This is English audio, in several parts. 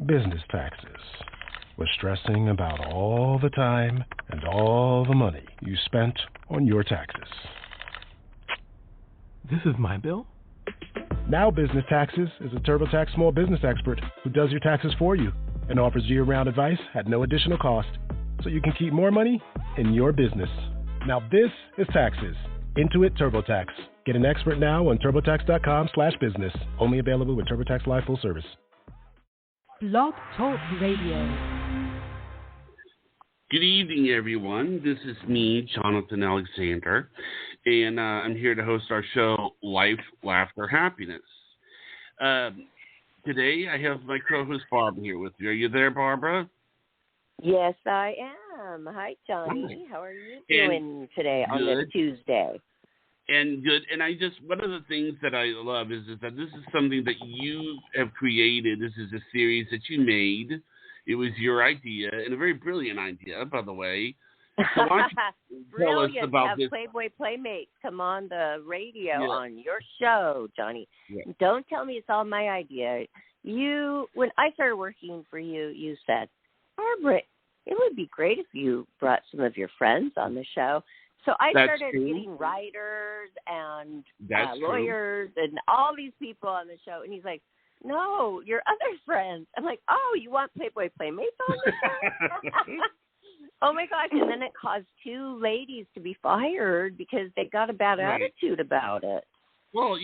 business taxes, with stressing about all the time and all the money you spent on your taxes. This is my bill? Now Business Taxes is a TurboTax small business expert who does your taxes for you and offers year-round advice at no additional cost, so you can keep more money in your business. Now this is taxes. Intuit TurboTax. Get an expert now on TurboTax.com/business. Only available with TurboTax Live Full Service. Blog Talk Radio. Good evening, everyone. This is me, Jonathan Alexander, and I'm here to host our show, Life, Laughter, Happiness. Today, I have my co-host, Barbara, here with me. Are you there, Barbara? Yes, I am. Hi, Johnny. How are you doing today on this Tuesday? And good. And one of the things that I love is that this is something that you have created. This is a series that you made. It was your idea, and a very brilliant idea, by the way. So why don't you tell us about have this? Playboy Playmate come on the radio on your show, Johnny. Yeah. Don't tell me it's all my idea. When I started working for you, you said, Barbara, it would be great if you brought some of your friends on the show. So I started getting writers and lawyers and all these people on the show. And he's like, no, your other friends. I'm like, oh, you want Playboy Playmates on the show? Oh, my gosh. And then it caused two ladies to be fired because they got a bad attitude about it. Well,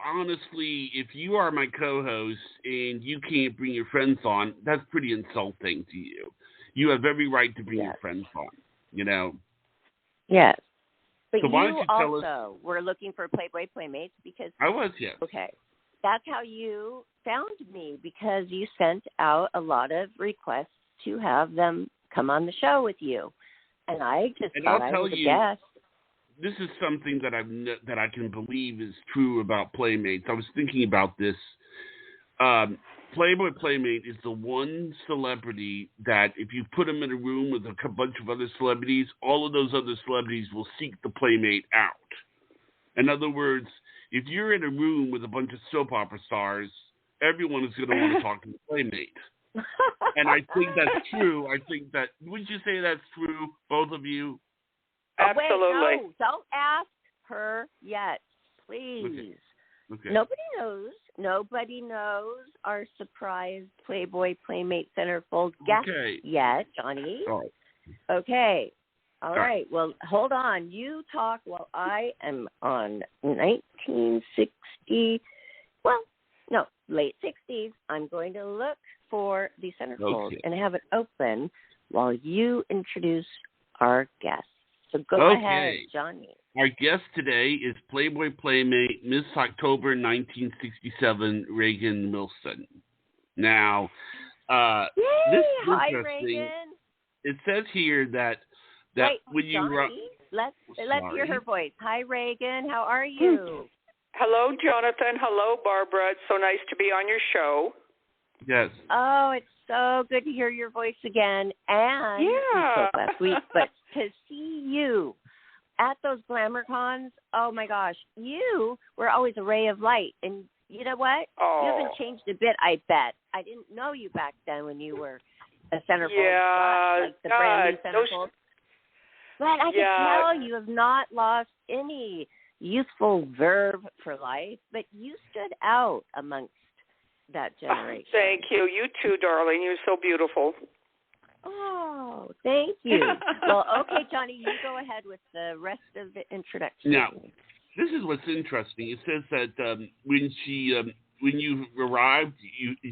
honestly, if you are my co-host and you can't bring your friends on, that's pretty insulting to you. You have every right to bring your friends on, Yes. But so why don't you tell also were looking for Playboy Playmates because... I was, yes. Okay. That's how you found me, because you sent out a lot of requests to have them come on the show with you. And I just thought I was a guest. This is something that I can believe is true about Playmates. I was thinking about this. Playboy Playmate is the one celebrity that if you put him in a room with a bunch of other celebrities, all of those other celebrities will seek the Playmate out. In other words, if you're in a room with a bunch of soap opera stars, everyone is going to want to talk to the Playmate. And I think that's true. Would you say that's true, both of you? Absolutely. Wait, no, don't ask her yet, please. Okay. Nobody knows our surprise Playboy Playmate Centerfold guest yet, Johnny. All right. Okay. All right. Well, hold on. You talk while I am on 1960. Well, no, late 60s. I'm going to look for the centerfold and have it open while you introduce our guest. So go ahead, Johnny. Our guest today is Playboy Playmate, Miss October 1967, Reagan Milson. Now, this is hi, interesting. Reagan. It says here that Wait, when you Johnny, let's hear her voice. Hi, Reagan. How are you? Hello, Jonathan. Hello, Barbara. It's so nice to be on your show. Yes. Oh, it's so good to hear your voice again. And we spoke last week, but to see you at those glamour cons, oh my gosh, you were always a ray of light. And you know what? You haven't changed a bit, I bet. I didn't know you back then when you were a centerfold. Yeah, like the brand new centerfold. But I can tell you have not lost any youthful verve for life, but you stood out amongst that generation. Thank you. You too, darling. You're so beautiful. Oh, thank you. Well, okay, Johnny, you go ahead with the rest of the introduction. Now, this is what's interesting. It says that when you arrived,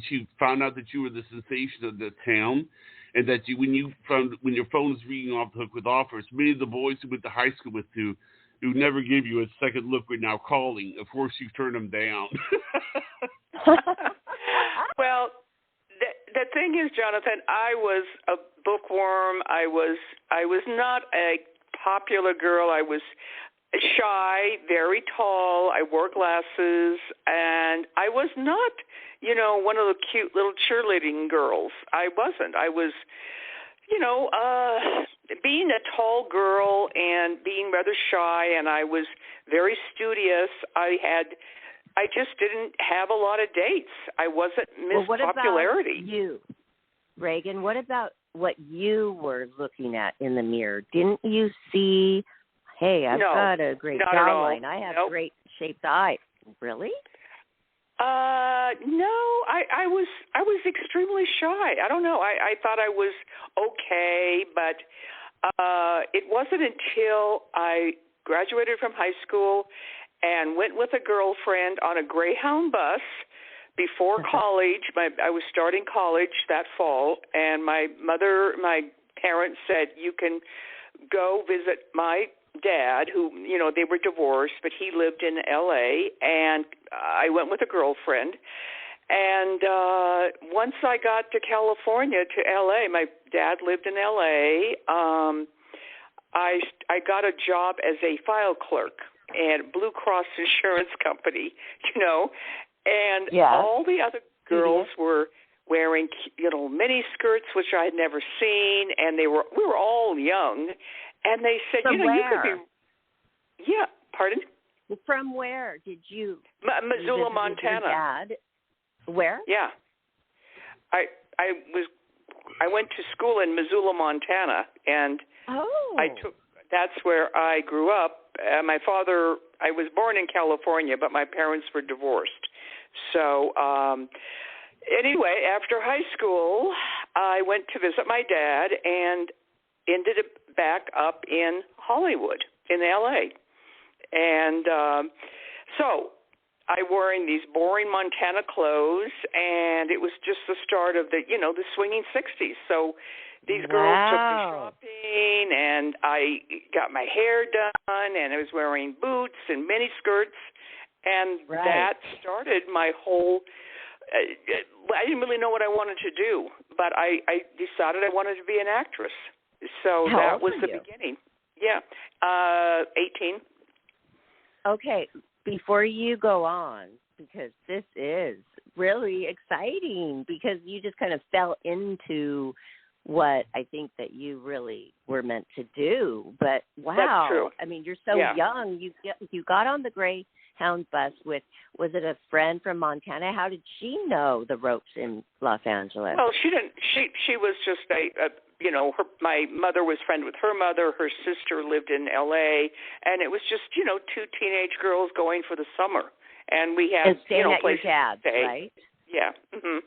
she found out that you were the sensation of the town, and that when your phone was ringing off the hook with offers, many of the boys who went to high school with you, who never gave you a second look, were now calling. Of course, you turned them down. Well, the thing is, Jonathan, I was a bookworm. I was not a popular girl. I was shy, very tall. I wore glasses, and I was not, one of the cute little cheerleading girls. I wasn't. I was, being a tall girl and being rather shy, and I was very studious. I had I just didn't have a lot of dates. I wasn't Miss what Popularity. About you, Reagan? What about what you were looking at in the mirror? Didn't you see, hey, I've got a great jawline. I have great shaped eyes. Really? No, I was extremely shy. I don't know. I thought I was okay, but it wasn't until I graduated from high school and went with a girlfriend on a Greyhound bus before college. I was starting college that fall, and my parents said, you can go visit my dad, who, they were divorced, but he lived in L.A., and I went with a girlfriend. And once I got to California, to L.A., my dad lived in L.A., I got a job as a file clerk at Blue Cross Insurance Company, and all the other girls were wearing, mini skirts, which I had never seen, and we were all young, and they said, From you could be, pardon? From where did you? Missoula, Montana. Your dad? Where? Yeah, I went to school in Missoula, Montana, and that's where I grew up. My father, I was born in California, but my parents were divorced. So anyway, after high school, I went to visit my dad and ended up back up in Hollywood, in L.A. And so I wore in these boring Montana clothes, and it was just the start of the swinging 60s. So these girls took me shopping, and I got my hair done, and I was wearing boots and mini skirts, and that started my whole I didn't really know what I wanted to do, but I decided I wanted to be an actress. So that was the beginning. Yeah, 18. Okay, before you go on, because this is really exciting, because you just kind of fell into what I think that you really were meant to do. But wow, that's true. I mean, you're so young. You got on the Greyhound bus with, was it a friend from Montana? How did she know the ropes in Los Angeles? Well, she didn't. She was just my mother was friend with her mother. Her sister lived in L.A., and it was just two teenage girls going for the summer, and we had staying at your dad's, right? Yeah. Mm-hmm.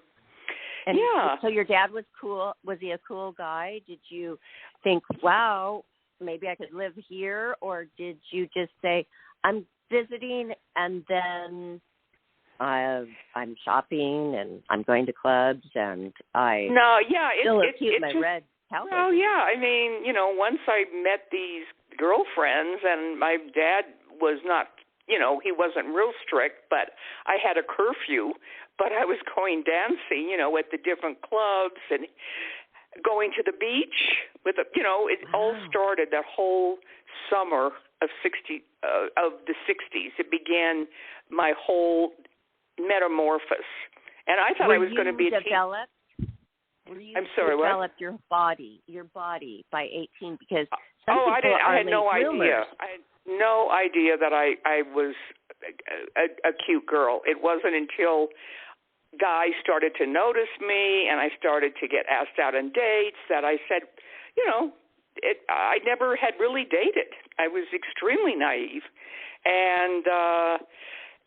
And so your dad was cool. Was he a cool guy? Did you think, wow, maybe I could live here? Or did you just say, I'm visiting and then I'm shopping and I'm going to clubs and I still look cute in my red outfit? Oh, yeah. I mean, once I met these girlfriends, and my dad was not, he wasn't real strict, but I had a curfew. But I was going dancing, at the different clubs and going to the beach with, it all started that whole summer of the 60s. It began my whole metamorphosis. And I thought I was going to be a teen. I'm sorry, what? Developed your body by 18 because I had no idea. I had no idea that I was a cute girl. It wasn't until guys started to notice me and I started to get asked out on dates that I said, I never had really dated. I was extremely naive. And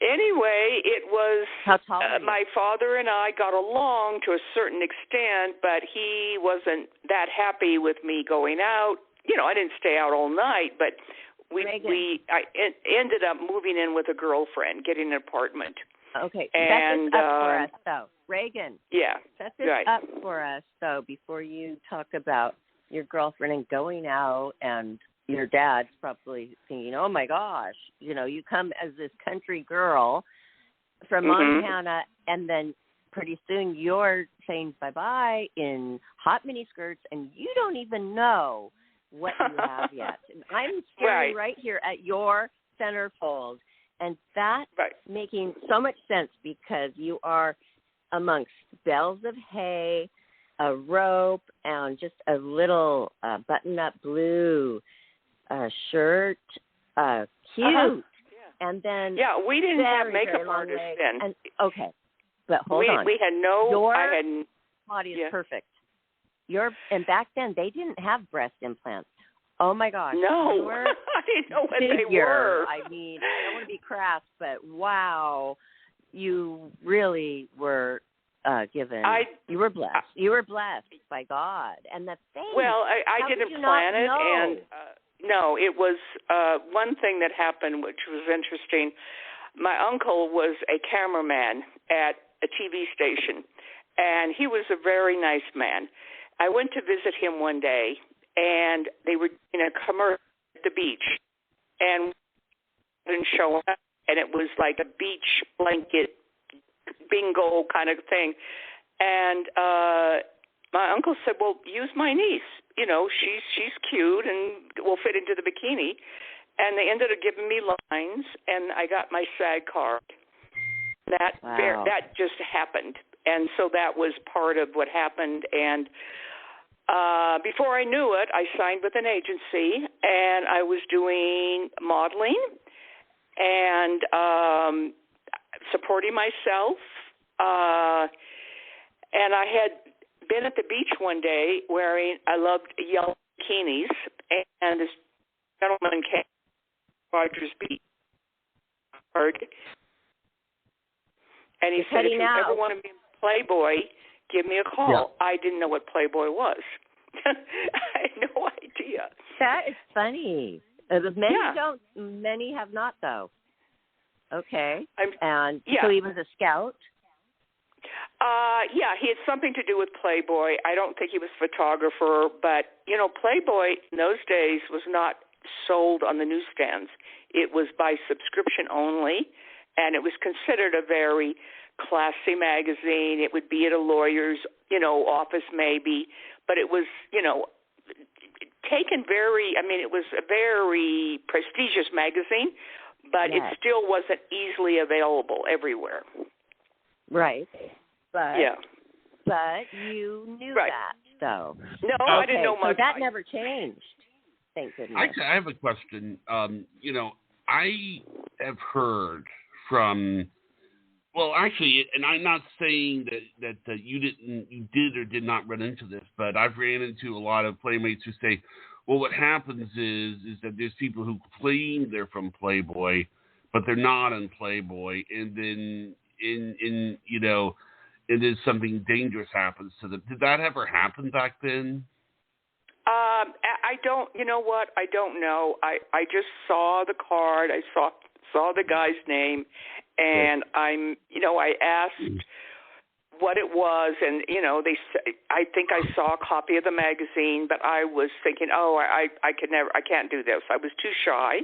anyway, it was my father and I got along to a certain extent, but he wasn't that happy with me going out. I didn't stay out all night, but I ended up moving in with a girlfriend, getting an apartment. Okay, set this up for us, though. Reagan, set this up for us, though, before you talk about your girlfriend and going out, and your dad's probably thinking, oh, my gosh, you come as this country girl from Montana, and then pretty soon you're saying bye-bye in hot miniskirts, and you don't even know what you have yet. And I'm staring right here at your centerfold. And that's making so much sense because you are amongst bales of hay, a rope, and just a little button-up blue shirt. Cute. And then we didn't have very, makeup very long artists legs. then. And, okay, but hold on. We had no. Your I had body is perfect. And back then they didn't have breast implants. Oh my gosh! No, I didn't know what they were. I mean, I don't want to be crass, but wow, you really were given. You were blessed. You were blessed by God, and the face. Well, I didn't plan it, and no, it was one thing that happened, which was interesting. My uncle was a cameraman at a TV station, and he was a very nice man. I went to visit him one day, and they were in a commercial at the beach, and didn't show up, and it was like a beach blanket bingo kind of thing. And my uncle said, well, use my niece. You know, she's cute and will fit into the bikini. And they ended up giving me lines, and I got my SAG card. That just happened. And so that was part of what happened. And before I knew it, I signed with an agency, and I was doing modeling and supporting myself. And I had been at the beach one day wearing, I loved yellow bikinis, and this gentleman came to Rogers Beach, and he said, if you ever want to be in Playboy, give me a call. Yeah. I didn't know what Playboy was. I had no idea. That is funny. Many have not, though. Okay. So he was a scout? He had something to do with Playboy. I don't think he was a photographer, but, you know, Playboy in those days was not sold on the newsstands. It was by subscription only, and it was considered a very classy magazine. It would be at a lawyer's, office maybe, but it was, taken it was a very prestigious magazine, but it still wasn't easily available everywhere. Right. But you knew that, though. No, I didn't know much. So that never changed. Thank goodness. I have a question. I have heard from, well, actually, and I'm not saying that you did or did not run into this, but I've ran into a lot of Playmates who say, well, what happens is that there's people who claim they're from Playboy, but they're not in Playboy, and then and then something dangerous happens to them. Did that ever happen back then? I don't. You know what? I don't know. I just saw the card. I saw the guy's name, and I asked what it was, and I think I saw a copy of the magazine, but I was thinking, I can't do this. I was too shy.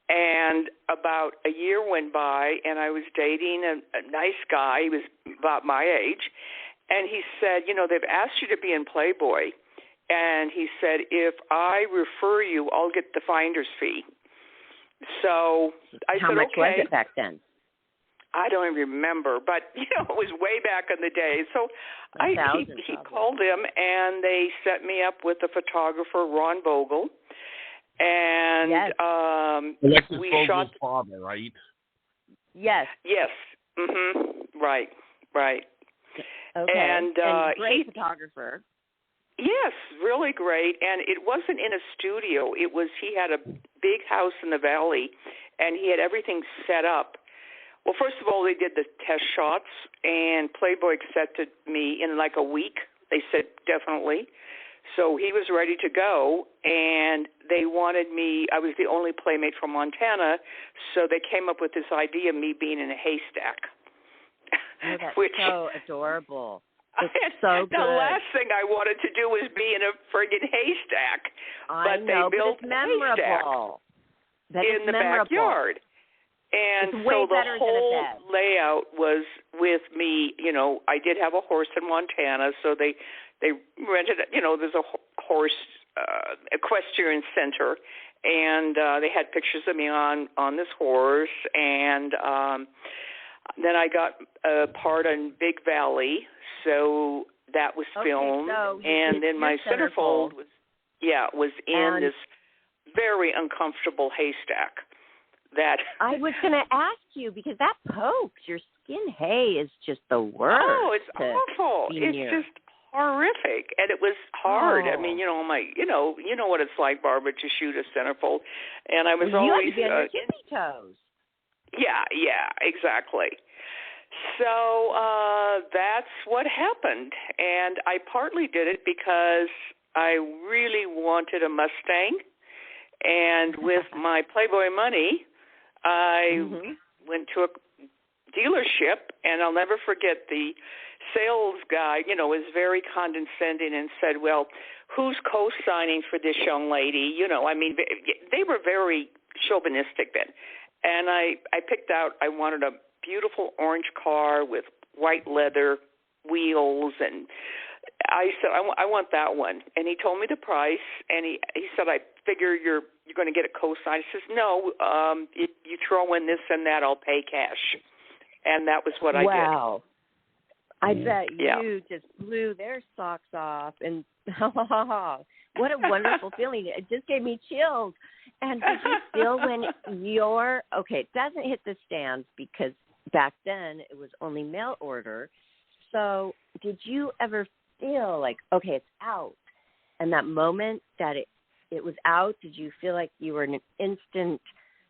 And about a year went by, and I was dating a nice guy. He was about my age. And he said, they've asked you to be in Playboy. And he said, if I refer you, I'll get the finder's fee. So I said, okay. How much was it back then? I don't even remember, but, it was way back in the day. So he called him, and they set me up with the photographer, Ron Vogel. And we shot father, right? Yes. Mm-hmm. Right. Okay. And great photographer. Yes, really great. And it wasn't in a studio. He had a big house in the valley, and he had everything set up. Well, first of all, they did the test shots, and Playboy accepted me in like a week. They said definitely. So he was ready to go, and they wanted me. I was the only Playmate from Montana, so they came up with this idea of me being in a haystack. Oh, that's so adorable. It's so good. The last thing I wanted to do was be in a friggin' haystack. But they built a haystack in the backyard. And so the whole layout was with me. I did have a horse in Montana, so they rented, there's a horse equestrian center, and they had pictures of me on this horse, and then I got a part on Big Valley, so that was filmed, and then my centerfold was in this very uncomfortable haystack that. I was going to ask you, because that pokes. Your skin, hey, is just the worst. Oh, it's awful. It's just horrific, and it was hard. I mean, you know what it's like, Barbara, to shoot a centerfold, and I was always you had to be on your tippy toes. Yeah, exactly. So that's what happened, and I partly did it because I really wanted a Mustang, and with my Playboy money, I went to a dealership, and I'll never forget the sales guy, was very condescending and said, well, who's co-signing for this young lady? They were very chauvinistic then. And I picked out, I wanted a beautiful orange car with white leather wheels, and I said, I want that one. And he told me the price, and he said, I figure you're going to get a co-sign. He says, no, if you throw in this and that, I'll pay cash. And that was what I did. Wow. I bet you just blew their socks off, and what a wonderful feeling. It just gave me chills. And did you feel when it doesn't hit the stands, because back then it was only mail order. So did you ever feel like, okay, it's out, and that moment that it was out, did you feel like you were an instant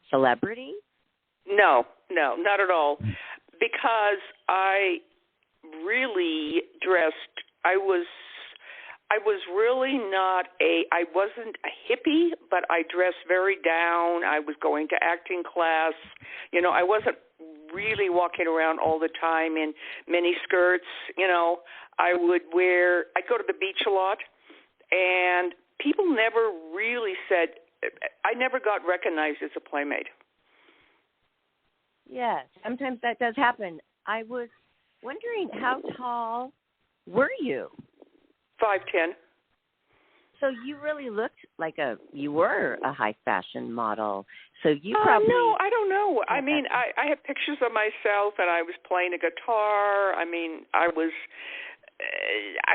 celebrity? No, not at all, because I really dressed, I was really I wasn't a hippie, but I dressed very do I was going to acting class. I wasn't really walking around all the time in mini skirts. I'd go to the beach a lot, and people never really said, I never got recognized as a Playmate. Yes, sometimes that does happen. I was wondering, how tall were you? 5'10". So you really looked like you were a high fashion model. So you probably... No, I don't know. I mean, I have pictures of myself, and I was playing a guitar. I mean, I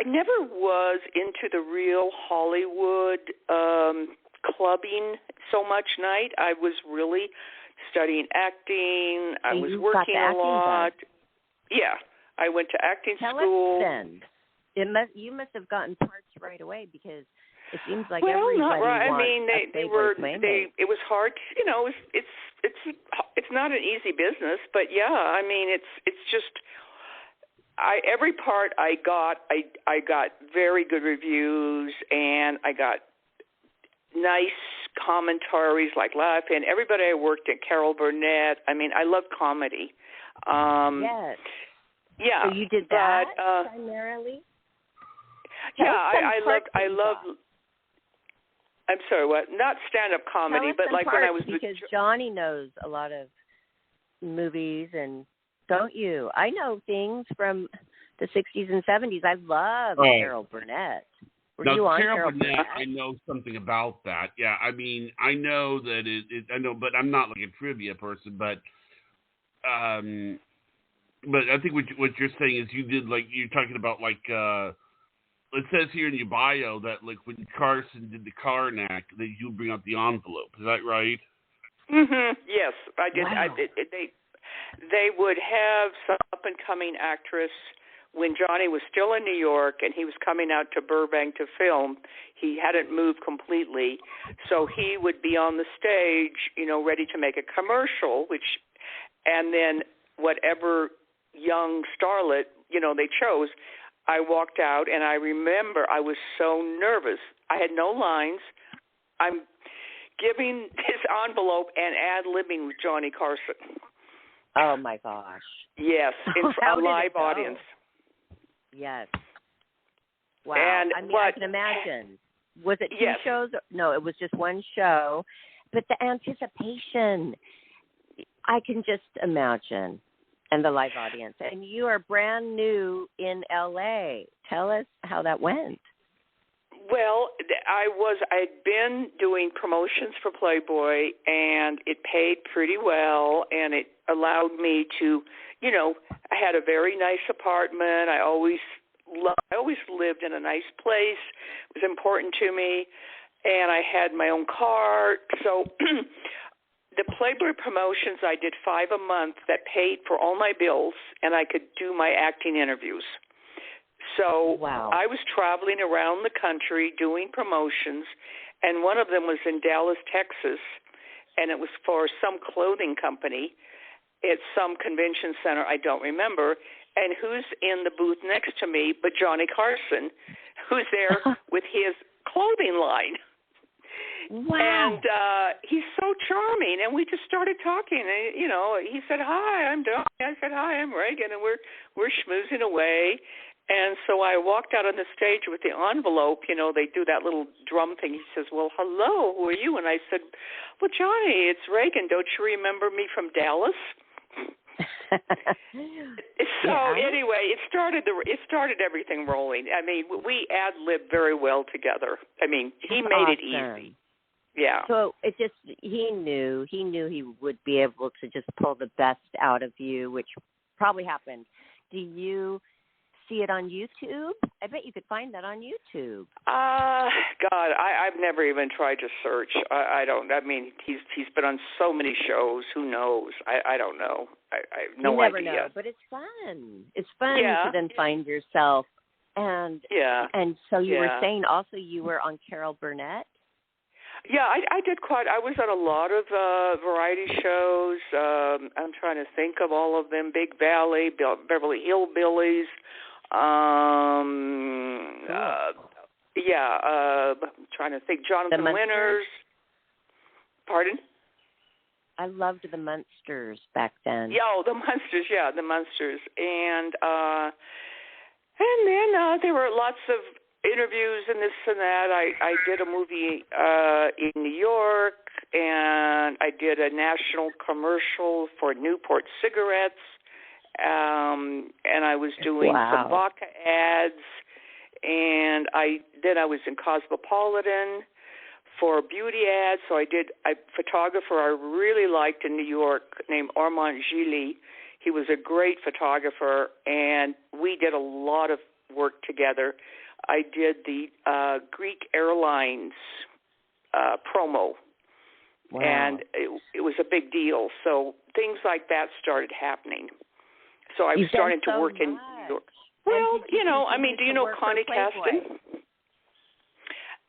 never was into the real Hollywood clubbing so much night. I was really studying acting. I was working a lot. Yeah, I went to acting school. Tell us then. You must have gotten parts right away, because it seems like everybody not right. wants I mean, it was hard. It's not an easy business, but yeah, I mean, it's just every part I got very good reviews, and I got nice commentaries like laughing. Everybody I worked at, Carol Burnett. I mean, I love comedy. Yes. Yeah. So you did that primarily? Yeah, I love. I'm sorry, what? Not stand-up comedy, but like when I was because Johnny knows a lot of movies, and don't you? I know things from the 60s and 70s. I love Carol Burnett. Were you on Carol Burnett? I know something about that. Yeah, I mean, I know that I know, but I'm not like a trivia person. But I think what you're saying is you did, like, you're talking about, like, it says here in your bio that, like, when Carson did the Karnak, that you bring out the envelope. Is that right? Yes, I did. Wow. They would have some up-and-coming actress when Johnny was still in New York and he was coming out to Burbank to film. He hadn't moved completely, so he would be on the stage, ready to make a commercial, and then whatever young starlet, they chose, I walked out, and I remember I was so nervous. I had no lines. I'm giving this envelope and ad-libbing with Johnny Carson. Oh, my gosh. Yes, in a live audience. Yes. Wow. And I can imagine. Was it two shows? No, it was just one show. But the anticipation, I can just imagine. And the live audience. And you are brand new in L.A. Tell us how that went. Well, I'd been doing promotions for Playboy, and it paid pretty well, and it allowed me to, I had a very nice apartment. I always lived in a nice place. It was important to me, and I had my own car. So the Playboy promotions, I did 5 a month that paid for all my bills, and I could do my acting interviews. So I was traveling around the country doing promotions, and one of them was in Dallas, Texas, and it was for some clothing company at some convention center, I don't remember. And who's in the booth next to me but Johnny Carson, who's there with his clothing line. Wow. And he's so charming, and we just started talking. And, you know, he said, "Hi, I'm Johnny." I said, "Hi, I'm Reagan," and we're schmoozing away. And so I walked out on the stage with the envelope. You know, they do that little drum thing. He says, "Well, hello, who are you?" And I said, "Well, Johnny, it's Reagan. Don't you remember me from Dallas?" Anyway, it started everything rolling. I mean, we ad-libbed very well together. I mean, he made it easy. Yeah. So he knew he would be able to just pull the best out of you, which probably happened. Do you see it on YouTube? I bet you could find that on YouTube. God, I've never even tried to search. I don't. I mean, he's been on so many shows. Who knows? I don't know. I have no idea. You never know, but it's fun. It's fun to then find yourself. And so you were saying also you were on Carol Burnett. Yeah, I did quite. I was on a lot of variety shows. I'm trying to think of all of them. Big Valley, Beverly Hillbillies. I'm trying to think. Jonathan Winters. Pardon? I loved the Munsters back then. Yeah, the Munsters. Yeah, the Munsters. And then there were lots of interviews and this and that. I did a movie in New York, and I did a national commercial for Newport cigarettes, and I was doing some vodka ads, and I was in Cosmopolitan for beauty ads. So a photographer I really liked in New York named Omar. He was a great photographer, and we did a lot of work together. I did the Greek Airlines promo, and it was a big deal. So things like that started happening. So I was starting to work in New York. Well, you know, I mean, do you know Connie Caston?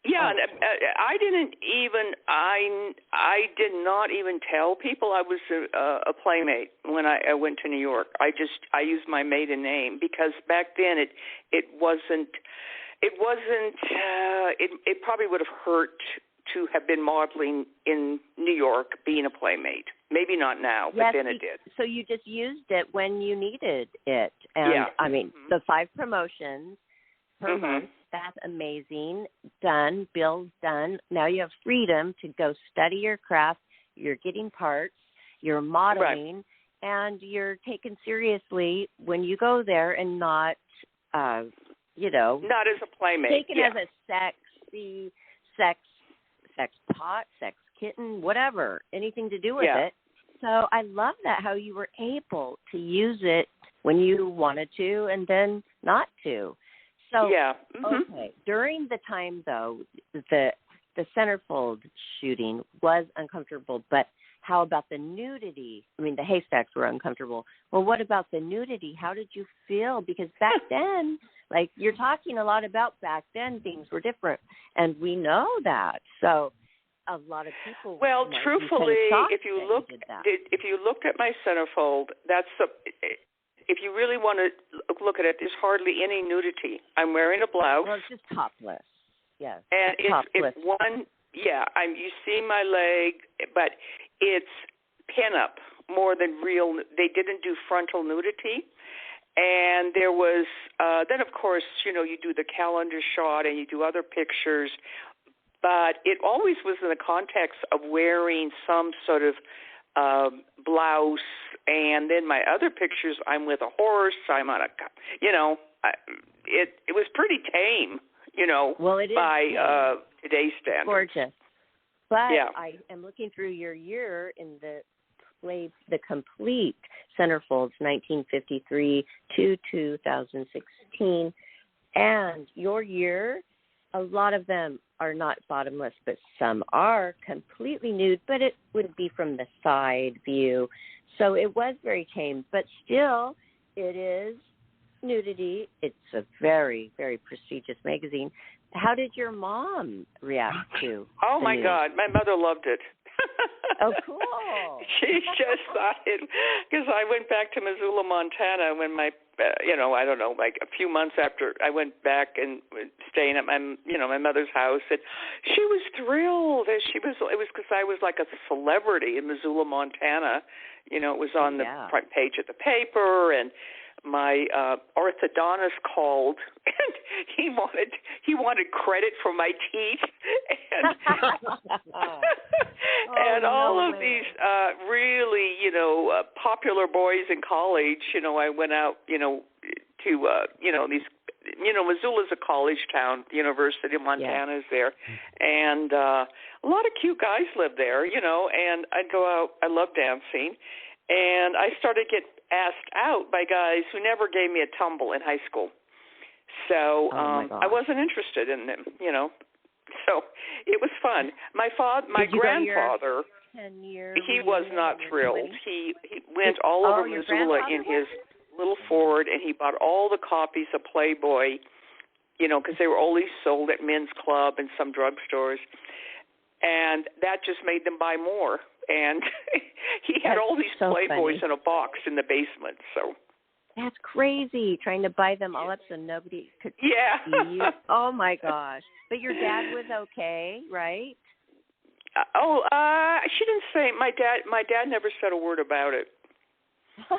Yeah, I did not even tell people I was a Playmate when I went to New York. I used my maiden name because back then it probably would have hurt to have been modeling in New York, being a Playmate. Maybe not now, but then it did. So you just used it when you needed it. And I mean, the 5 promotions per month, that's amazing. Done, bills done. Now you have freedom to go study your craft. You're getting parts, you're modeling, and you're taken seriously when you go there and not, not as a Playmate. Taken as a sexy sex pot, sex kitten, whatever, anything to do with it. So I love that, how you were able to use it when you wanted to and then not to. So, okay, during the time, though, the centerfold shooting was uncomfortable, but how about the nudity? I mean, the haystacks were uncomfortable. Well, what about the nudity? How did you feel? Because back then, like you're talking a lot about back then, things were different, and we know that. So a lot of people. Well, truthfully, if you looked at my centerfold, if you really want to look at it, there's hardly any nudity. I'm wearing a blouse. Well, it's just topless. Yes. And it's one. Yeah, you see my leg, but it's pin-up more than real. They didn't do frontal nudity. And there was, then of course, you do the calendar shot and you do other pictures, but it always was in the context of wearing some sort of blouse. And then my other pictures, I'm with a horse, I'm on it was pretty tame, well, it is by today's standards. Gorgeous. But I am looking through your year in the complete centerfolds, 1953 to 2016, and your year a lot of them are not bottomless, but some are completely nude, but it would be from the side view. So it was very tame, but still it is nudity. It's a very, very prestigious magazine. How did your mom react to Oh, the my news? God. My mother loved it. Oh, cool. She just thought it, because I went back to Missoula, Montana when my, I don't know, like a few months after I went back and staying at my mother's house, and she was thrilled. It was because I was like a celebrity in Missoula, Montana. It was on the front page of the paper, and my orthodontist called, and he wanted credit for my teeth, and all of these really popular boys in college. I went out to these. Missoula's a college town. The University of Montana is there, and a lot of cute guys live there. And I'd go out. I love dancing, and I started to get asked out by guys who never gave me a tumble in high school. So I wasn't interested in them, So it was fun. My grandfather, he was not thrilled. He went all over Missoula in his little Ford, and he bought all the copies of Playboy, because they were only sold at men's club and some drugstores. And that just made them buy more. And he had all these Playboys in a box in the basement. So that's crazy, trying to buy them all up so nobody could see you. Oh, my gosh. But your dad was okay, right? She didn't say. My dad never said a word about it. We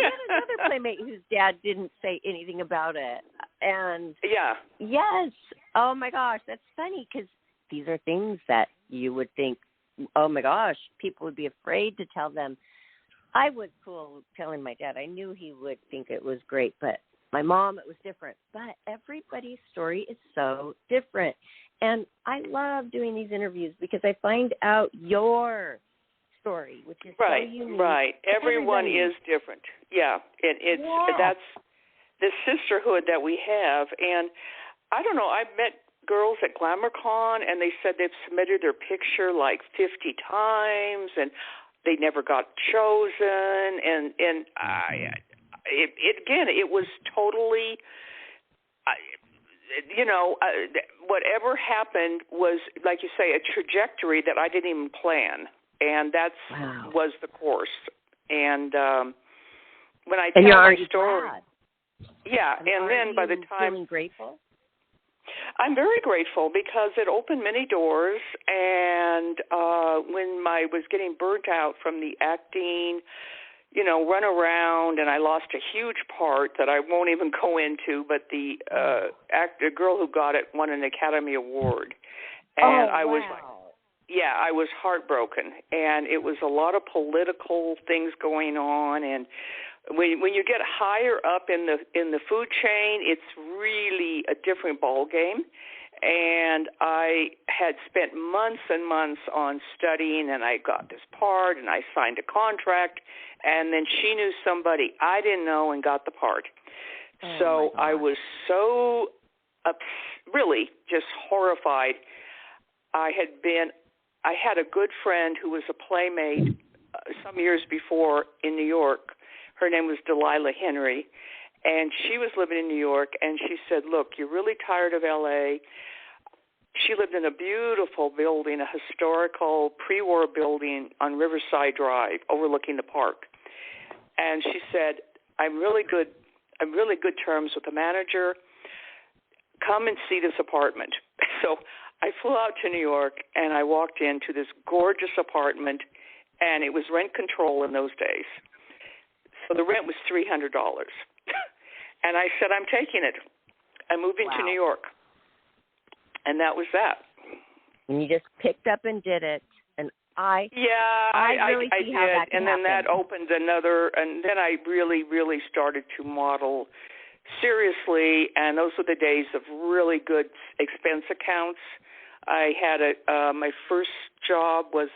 had another Playmate whose dad didn't say anything about it. And yes. Oh, my gosh, that's funny, because these are things that you would think, oh, my gosh, people would be afraid to tell them. I was cool telling my dad. I knew he would think it was great, but my mom, it was different. But everybody's story is so different. And I love doing these interviews because I find out your story, which is so unique. Right. Everyone is different. Yeah. And that's the sisterhood that we have. And I don't know, I've met girls at GlamourCon, and they said they've submitted their picture like 50 times, and they never got chosen. And it was totally, whatever happened was, like you say, a trajectory that I didn't even plan, and was the course. And when I tell my story, and then by the time, feeling grateful. I'm very grateful because it opened many doors, and when I was getting burnt out from the acting, run around, and I lost a huge part that I won't even go into, but the girl who got it won an Academy Award, and I was I was heartbroken, and it was a lot of political things going on, and when you get higher up in the food chain, it's really a different ball game. And I had spent months and months on studying, and I got this part, and I signed a contract, and then she knew somebody I didn't know and got the part. So I was so really just horrified. I had a good friend who was a Playmate some years before in New York. Her name was Delilah Henry, and she was living in New York, and she said, look, you're really tired of L.A. She lived in a beautiful building, a historical pre-war building on Riverside Drive overlooking the park. And she said, I'm really good terms with the manager. Come and see this apartment. So I flew out to New York, and I walked into this gorgeous apartment, and it was rent control in those days. So the rent was $300. And I said, I'm taking it. I'm moving to New York. And that was that. And you just picked up and did it. And I really see how that can and then happen. that opened another, and then I really, really started to model seriously, and those were the days of really good expense accounts. I had my first job was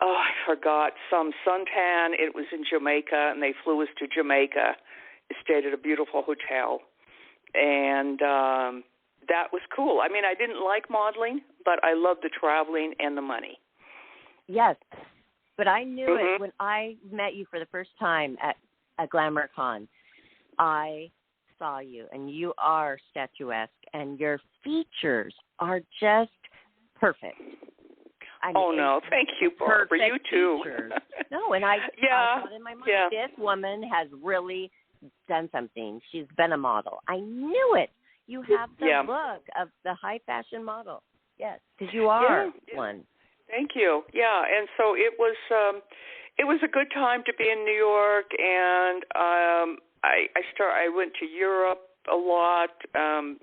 I forgot, some suntan. It was in Jamaica, and they flew us to Jamaica. We stayed at a beautiful hotel. And that was cool. I mean, I didn't like modeling, but I loved the traveling and the money. Yes, but I knew it when I met you for the first time at Glamour Con. I saw you, and you are statuesque, and your features are just perfect. I mean, no, thank you, Barbara. You too. No, and I thought in my mind, this woman has really done something. She's been a model. I knew it. You have the look of the high fashion model. Yes, because you are one. Thank you. Yeah, and so it was a good time to be in New York, and I went to Europe a lot,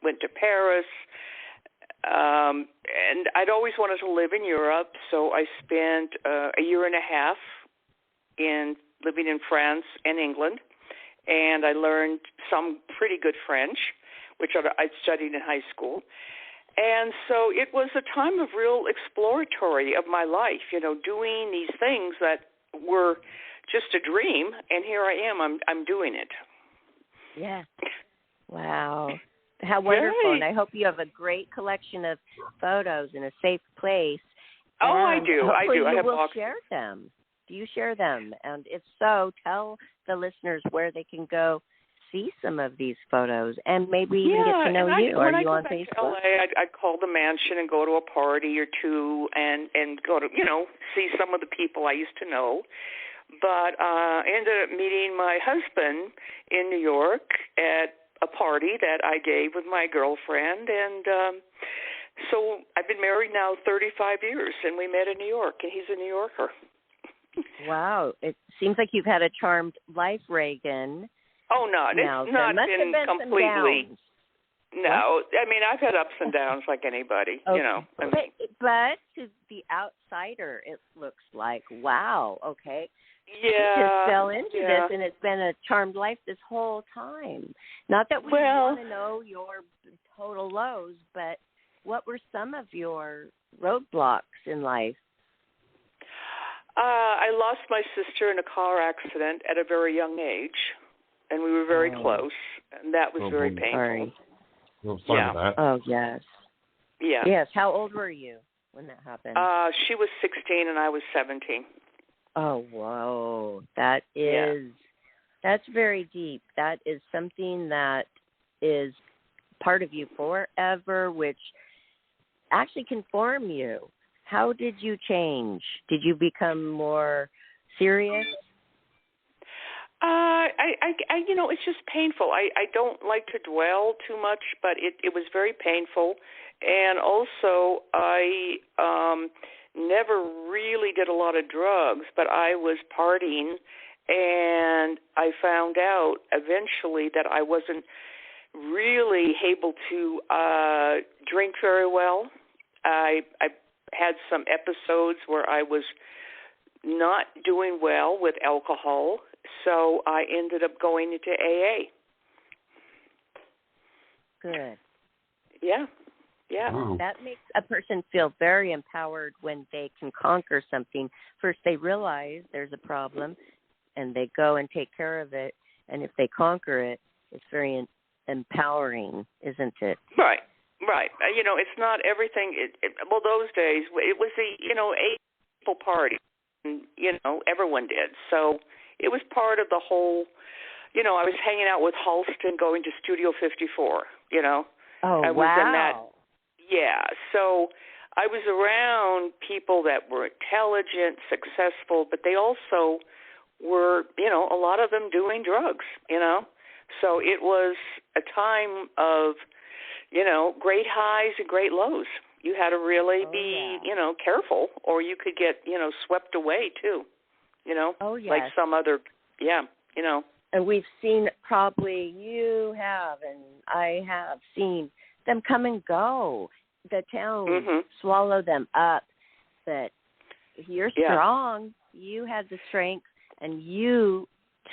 went to Paris. And I'd always wanted to live in Europe, so I spent a year and a half living in France and England, and I learned some pretty good French, which I'd studied in high school. And so it was a time of real exploratory of my life, doing these things that were just a dream, and here I am, I'm doing it. Yeah. Wow. How wonderful, and I hope you have a great collection of photos in a safe place. Oh, I do. I do. I have will share them. Do you share them? And if so, tell the listeners where they can go see some of these photos and maybe even get to know you. Are you on Facebook? When I go back to LA, I'd call the mansion and go to a party or two and go to, see some of the people I used to know. But I ended up meeting my husband in New York at a party that I gave with my girlfriend, and so I've been married now 35 years, and we met in New York, and he's a New Yorker. Wow. It seems like you've had a charmed life, Reagan. Oh, no, it's not been completely. No, I mean, I've had ups and downs like anybody, But to the outsider, it looks like, wow, okay. Yeah. You just fell into this, and it's been a charmed life this whole time. Not that we want to know your total lows, but what were some of your roadblocks in life? I lost my sister in a car accident at a very young age, and we were very close, and that was very painful. Sorry. That. Oh, yes. Yeah. Yes. How old were you when that happened? She was 16 and I was 17. Oh, whoa. That is, that's very deep. That is something that is part of you forever, which actually can form you. How did you change? Did you become more serious? It's just painful. I don't like to dwell too much, but it was very painful. And also, I never really did a lot of drugs, but I was partying, and I found out eventually that I wasn't really able to drink very well. I had some episodes where I was not doing well with alcohol, so I ended up going into AA. Good. Yeah. Wow. That makes a person feel very empowered when they can conquer something. First, they realize there's a problem, and they go and take care of it. And if they conquer it, it's very empowering, isn't it? Right. It's not everything. Well, those days, it was a 8-people party, and, everyone did. So it was part of the whole, I was hanging out with Halston, going to Studio 54, Oh, I was wow. in that. Yeah, so I was around people that were intelligent, successful, but they also were, a lot of them doing drugs, So it was a time of, great highs and great lows. You had to really be, careful, or you could get, swept away too, Oh, yes. like some other, And we've seen, probably you have, and I have seen them come and go. The town swallow them up. But you're strong. You had the strength, and you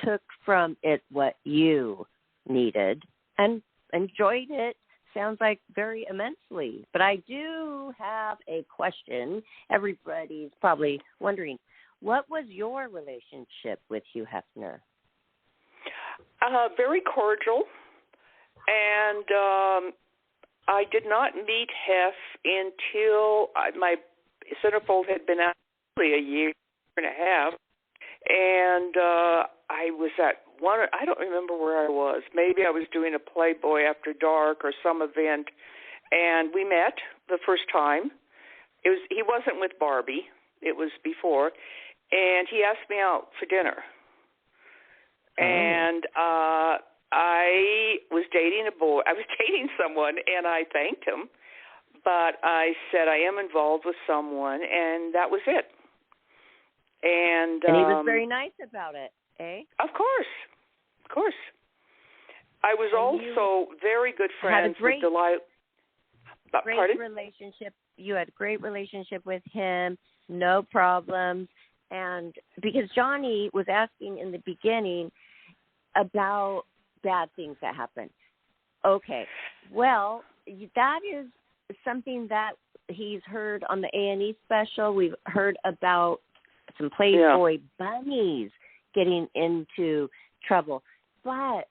took from it what you needed and enjoyed it. Sounds like very immensely. But I do have a question. Everybody's probably wondering, what was your relationship with Hugh Hefner? Very cordial, and I did not meet Hef until my centerfold had been out a year and a half, and I was at one. I don't remember where I was. Maybe I was doing a Playboy After Dark or some event, and we met the first time. He wasn't with Barbie. It was before, and he asked me out for dinner. And I was dating a boy. I was dating someone, and I thanked him. But I said I am involved with someone, and that was it. And he was very nice about it, eh? Of course. I was also very good friends with Delilah. Great relationship. You had a great relationship with him, no problems. And because Johnny was asking in the beginning about bad things that happen. Okay, well, that is something that he's heard on the A&E special. We've heard about some Playboy bunnies getting into trouble. But,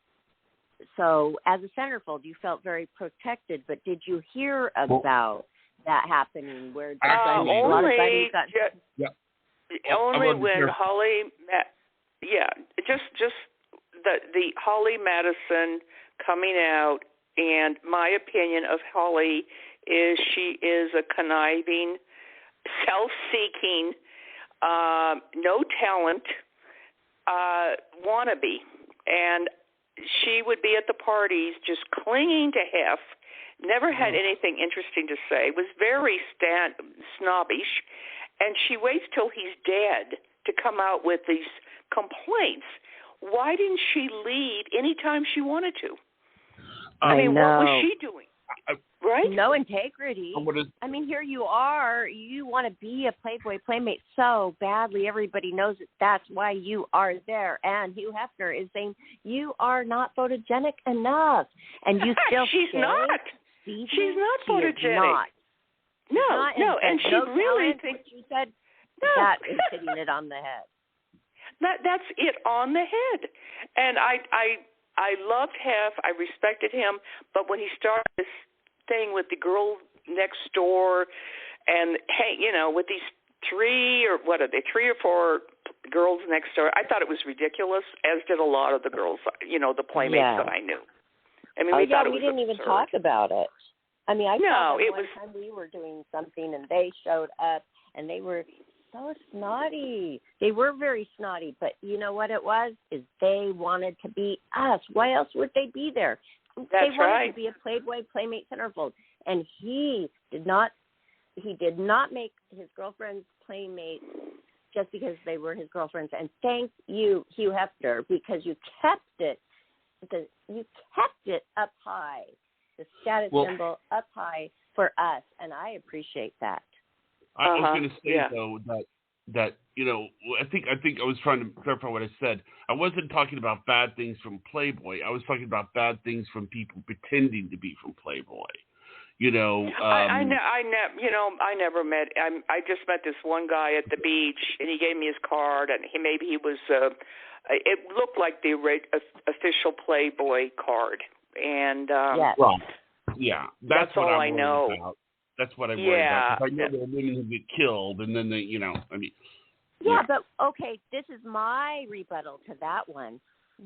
so as a centerfold, you felt very protected, but did you hear about that happening where a lot of bunnies got... Only when Holly, just the Holly Madison coming out, and my opinion of Holly is she is a conniving, self-seeking, no talent wannabe, and she would be at the parties just clinging to Hef, never had anything interesting to say, was very snobbish, and she waits till he's dead to come out with these complaints. Why didn't she lead anytime she wanted to? I mean, what was she doing? Right? No integrity. I mean, here you are. You want to be a Playboy Playmate so badly. Everybody knows that that's why you are there. And Hugh Hefner is saying you are not photogenic enough. And you still She's not. She's not photogenic. No. And she really thinks you said that is hitting it on the head. That's it on the head. And I loved Hef. I respected him. But when he started this thing with the girl next door and, hey, with these three or four girls next door, I thought it was ridiculous, as did a lot of the girls, the Playmates that I knew. I mean, we thought it was didn't absurd. Even talk about it. I mean, I saw them one time we were doing something and they showed up and they were so snotty. They were very snotty, but you know what it was? Is they wanted to be us. Why else would they be there? They wanted to be a Playboy Playmate centerfold. And he did not make his girlfriend's Playmate just because they were his girlfriends. And thank you, Hugh Hefner, because you kept it up high, the status symbol up high for us, and I appreciate that. I was going to say though that I think I was trying to clarify what I said. I wasn't talking about bad things from Playboy. I was talking about bad things from people pretending to be from Playboy. I never met. I just met this one guy at the beach, and he gave me his card, and he was. It looked like the official Playboy card, and that's what all I'm I know. About. That's what I worry about. Because I know there are women who get killed, and then they, but okay, this is my rebuttal to that one.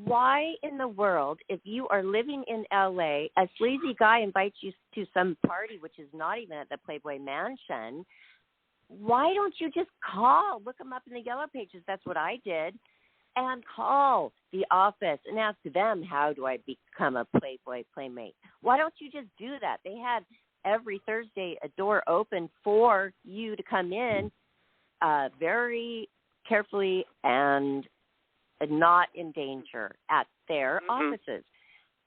Why in the world, if you are living in L.A., a sleazy guy invites you to some party, which is not even at the Playboy Mansion, why don't you just call? Look them up in the Yellow Pages. That's what I did. And call the office and ask them, how do I become a Playboy Playmate? Why don't you just do that? They had every Thursday a door open for you to come in very carefully and not in danger at their offices.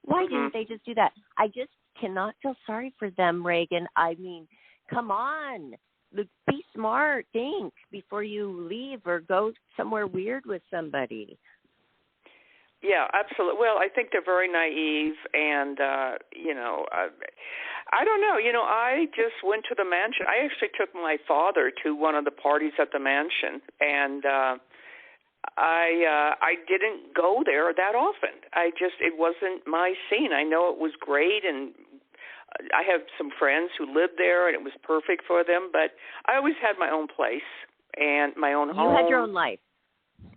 Why didn't they just do that? I just cannot feel sorry for them, Reagan. I mean, come on. Be smart. Think before you leave or go somewhere weird with somebody. Yeah, absolutely. Well, I think they're very naive, and I don't know. I just went to the mansion. I actually took my father to one of the parties at the mansion, and I didn't go there that often. It wasn't my scene. I know it was great, and I have some friends who lived there, and it was perfect for them. But I always had my own place and my own home. You had your own life.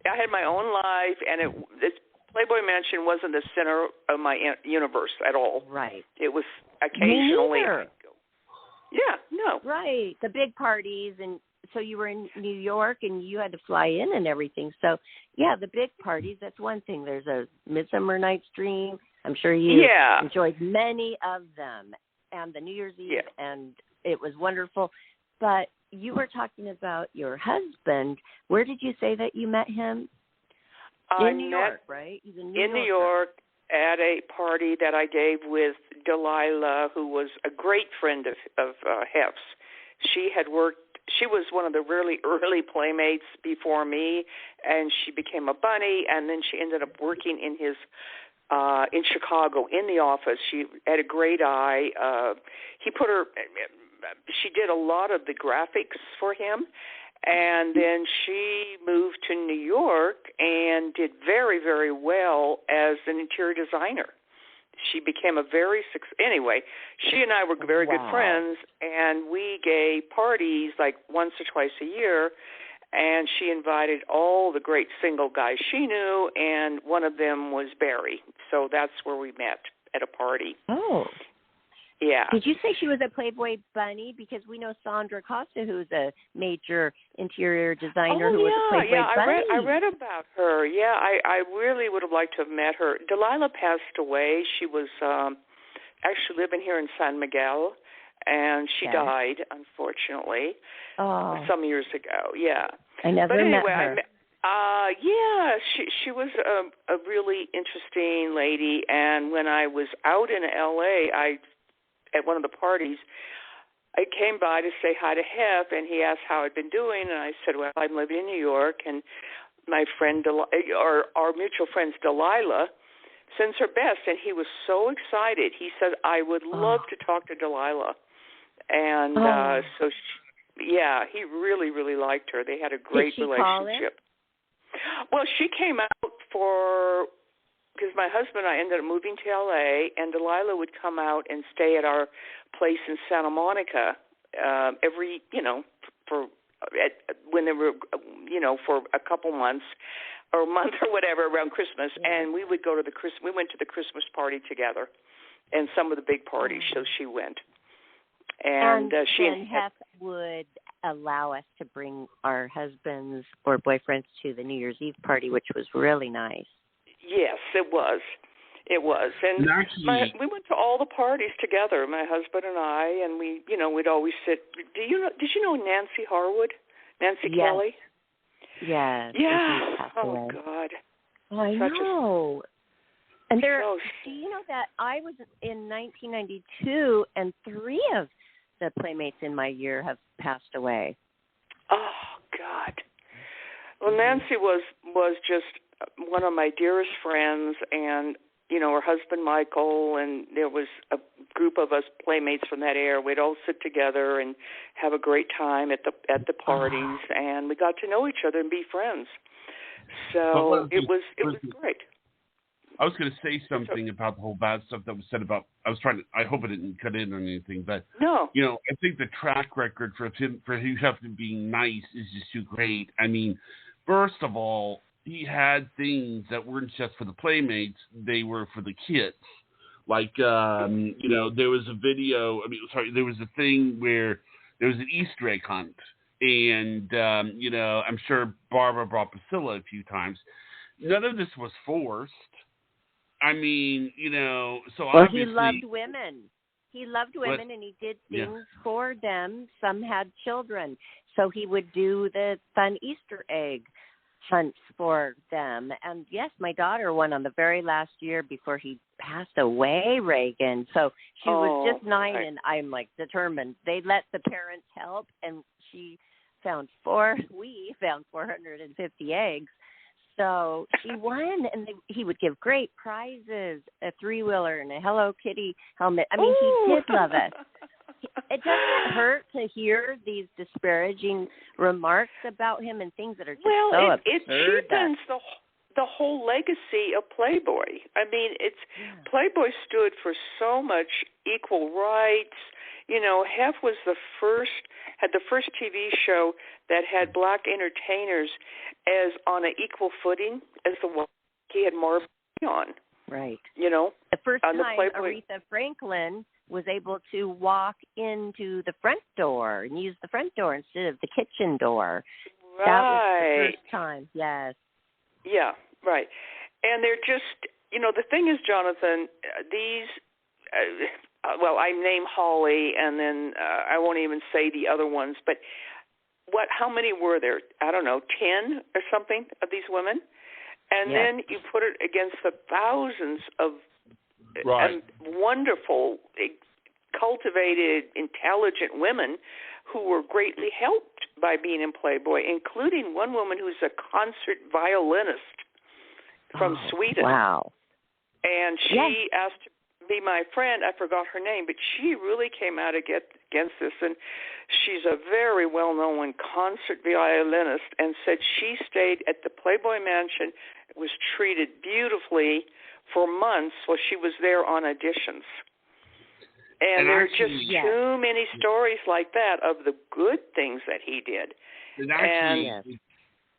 I had my own life, and this Playboy Mansion wasn't the center of my universe at all. Right. It was occasionally. Yeah, no. Right. The big parties, and so you were in New York, and you had to fly in and everything. So, yeah, the big parties, that's one thing. There's a Midsummer Night's Dream. I'm sure you enjoyed many of them, and the New Year's Eve, and it was wonderful. But you were talking about your husband. Where did you say that you met him? In New York, right? He's in New York at a party that I gave with Delilah, who was a great friend of Hef's. She was one of the really early Playmates before me, and she became a bunny, and then she ended up working in his in Chicago in the office. She had a great eye. She did a lot of the graphics for him, and then she moved to New York and did very, very well as an interior designer. She became anyway, she and I were very good friends, and we gave parties like once or twice a year, and she invited all the great single guys she knew, and one of them was Barry. So that's where we met, at a party. Oh. Yeah. Did you say she was a Playboy bunny? Because we know Sandra Costa, who's a major interior designer who was a Playboy bunny. I read about her. Yeah, I really would have liked to have met her. Delilah passed away. She was actually living here in San Miguel, and she died, unfortunately, some years ago. Yeah. I never met her. She was a really interesting lady, and when I was out in L.A., at one of the parties, I came by to say hi to Hef, and he asked how I'd been doing, and I said, well, I'm living in New York, and my friend, our mutual friend Delilah, sends her best, and he was so excited. He said, I would love to talk to Delilah. And he really, really liked her. They had a great relationship. Well, she came out because my husband and I ended up moving to L.A., and Delilah would come out and stay at our place in Santa Monica when they were, for a couple months or a month or whatever around Christmas, and we would go to we went to the Christmas party together, and some of the big parties, so she went. And Hef would allow us to bring our husbands or boyfriends to the New Year's Eve party, which was really nice. Yes, it was. It was. And we went to all the parties together, my husband and I, and we'd always sit. Did you know Nancy Harwood? Nancy Kelly? Yes. Yeah. Oh, God. I know. And do you know that I was in 1992, and 3 of the Playmates in my year have passed away. Oh, God. Well, Nancy was just one of my dearest friends, and her husband Michael, and there was a group of us Playmates from that era. We'd all sit together and have a great time at the parties, and we got to know each other and be friends. So it was great. I was going to say something about the whole bad stuff that was said about. I hope I didn't cut in on anything, but no. I think the track record for him being nice is just too great. I mean, first of all, he had things that weren't just for the Playmates; they were for the kids. Like, there was a video. There was a thing where there was an Easter egg hunt, and I'm sure Barbara brought Missoula a few times. None of this was forced. I mean, so obviously... he loved women. He loved women, and he did things for them. Some had children. So he would do the fun Easter egg hunts for them. And, yes, my daughter won on the very last year before he passed away, Reagan. So she was just 9, and I'm, determined. They let the parents help, and we found 450 eggs. So she won, and he would give great prizes, a 3-wheeler and a Hello Kitty helmet. I mean, he did love us. It doesn't hurt to hear these disparaging remarks about him and things that are just so absurd. the whole legacy of Playboy. I mean, Playboy stood for so much equal rights. Hef was had the first TV show that had black entertainers as on an equal footing as the one he had Marv on. Right. The first time Aretha Franklin was able to walk into the front door and use the front door instead of the kitchen door. Right. That was the first time, yes. Yeah, right. And they're just, the thing is, Jonathan, these, I name Holly, and then I won't even say the other ones, but how many were there? I don't know, 10 or something of these women? And then you put it against the thousands of wonderful, cultivated, intelligent women who were greatly helped by being in Playboy, including one woman who's a concert violinist from Sweden. Wow. And she asked to be my friend. I forgot her name, but she really came out against this. And she's a very well-known concert violinist and said she stayed at the Playboy Mansion, was treated beautifully for months while she was there on auditions. And there are just too many stories like that of the good things that he did. And actually,